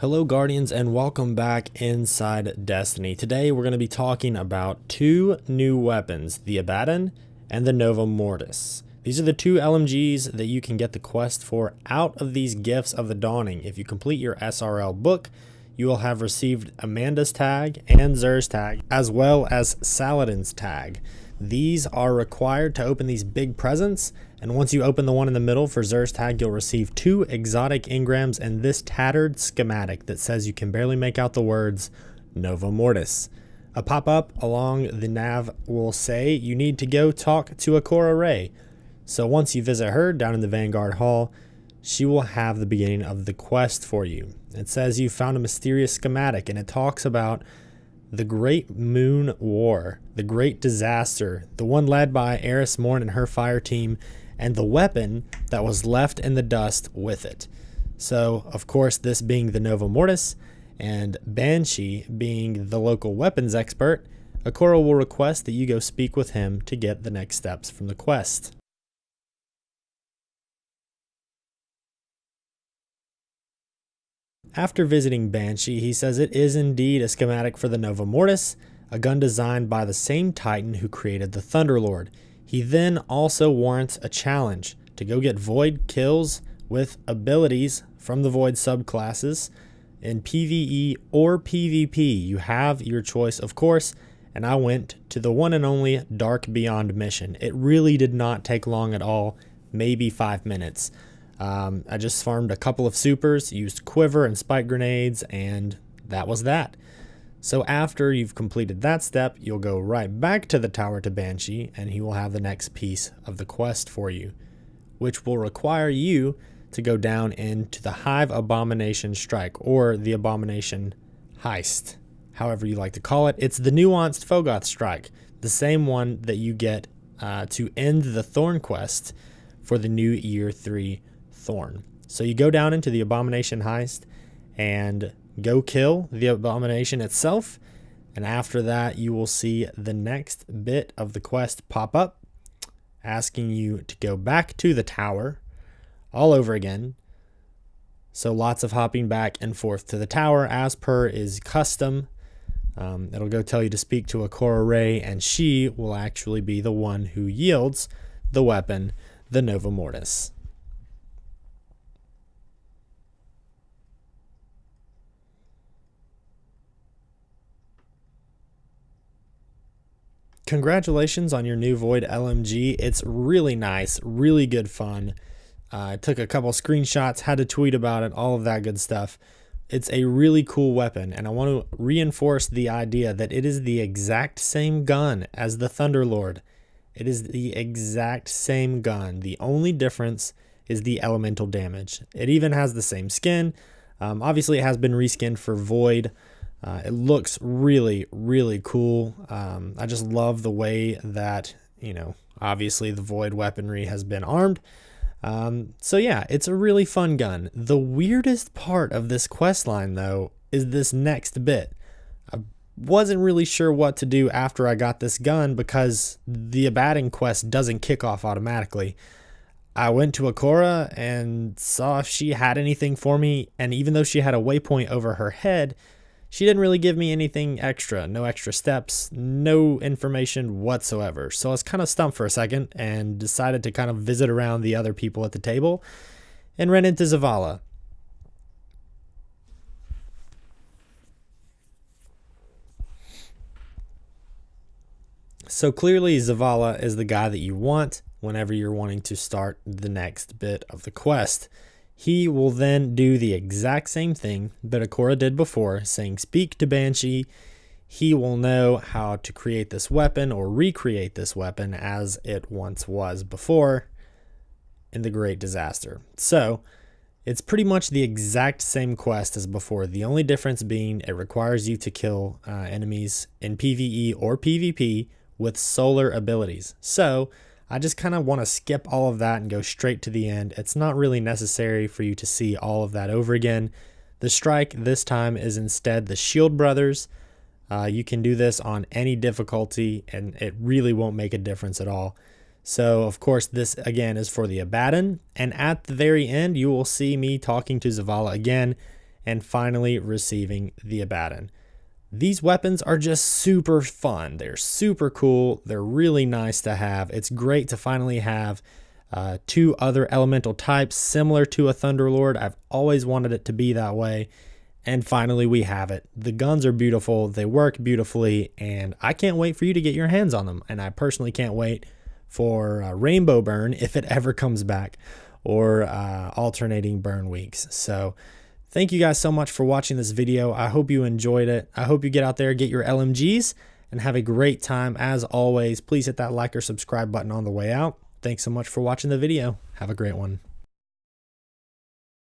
Hello Guardians, and welcome back inside Destiny. Today we're going to be talking about two new weapons, the Abbadon and the Mortis. These are the two LMGs that you can get the quest for out of these Gifts of the Dawning. If you complete your SRL book, you will have received Amanda's tag and Xur's tag, as well as Saladin's tag. These are required to open these big presents, and once you open the one in the middle for Xur's tag, you'll receive 2 exotic engrams and this tattered schematic that says you can barely make out the words Nova Mortis. A pop-up along the nav will say you need to go talk to Akora Ray. So once you visit her down in the Vanguard Hall, she will have the beginning of the quest for you. It says you found a mysterious schematic, and it talks about the Great Moon War, the Great Disaster, the one led by Eris Morn and her fire team, and the weapon that was left in the dust with it. So, of course, this being the Nova Mortis, and Banshee being the local weapons expert, Akora will request that you go speak with him to get the next steps from the quest. After visiting Banshee, he says it is indeed a schematic for the Nova Mortis, a gun designed by the same Titan who created the Thunderlord. He then also warrants a challenge to go get Void kills with abilities from the Void subclasses in PvE or PvP. You have your choice, of course, and I went to the one and only Dark Beyond mission. It really did not take long at all, maybe 5 minutes. I just farmed a couple of supers, used quiver and spike grenades, and that was that. So after you've completed that step, you'll go right back to the tower to Banshee, and he will have the next piece of the quest for you, which will require you to go down into the Hive Abomination Strike, or the Abomination Heist, however you like to call it. It's the nuanced Fogoth Strike, the same one that you get to end the Thorn quest for the new Year 3 Thorn. So you go down into the Abomination Heist and go kill the Abomination itself, and after that you will see the next bit of the quest pop up asking you to go back to the tower all over again. So lots of hopping back and forth to the tower as per is custom. It'll go tell you to speak to Akora Ray, and she will actually be the one who yields the weapon, the Nova Mortis. Congratulations on your new Void LMG. It's really nice, really good fun. I took a couple screenshots, had to tweet about it, all of that good stuff. It's a really cool weapon, and I want to reinforce the idea that it is the exact same gun as the Thunderlord. It is the exact same gun. The only difference is the elemental damage. It even has the same skin. Obviously, it has been reskinned for Void. It looks really, really cool. I just love the way that, obviously the Void weaponry has been armed. So yeah, it's a really fun gun. The weirdest part of this quest line, though, is this next bit. I wasn't really sure what to do after I got this gun because the Abbadon quest doesn't kick off automatically. I went to Akora and saw if she had anything for me, and even though she had a waypoint over her head, she didn't really give me anything extra, no extra steps, no information whatsoever. So I was kind of stumped for a second and decided to kind of visit around the other people at the table and ran into Zavala. So clearly Zavala is the guy that you want whenever you're wanting to start the next bit of the quest. He will then do the exact same thing that Akora did before, saying speak to Banshee. He will know how to create this weapon or recreate this weapon as it once was before in the Great Disaster. So it's pretty much the exact same quest as before. The only difference being it requires you to kill enemies in PvE or PvP with solar abilities. So I just kind of want to skip all of that and go straight to the end. It's not really necessary for you to see all of that over again. The strike this time is instead the Shield Brothers. You can do this on any difficulty, and it really won't make a difference at all. So, of course, this, again, is for the Abbadon. And at the very end, you will see me talking to Zavala again and finally receiving the Abbadon. These weapons are just super fun. They're super cool. They're really nice to have. It's great to finally have two other elemental types similar to a Thunderlord. I've always wanted it to be that way. And finally we have it. The guns are beautiful. They work beautifully. And I can't wait for you to get your hands on them. And I personally can't wait for Rainbow Burn if it ever comes back, or alternating burn weeks. So thank you guys so much for watching this video. I hope you enjoyed it. I hope you get out there, get your LMGs, and have a great time. As always, please hit that like or subscribe button on the way out. Thanks so much for watching the video. Have a great one.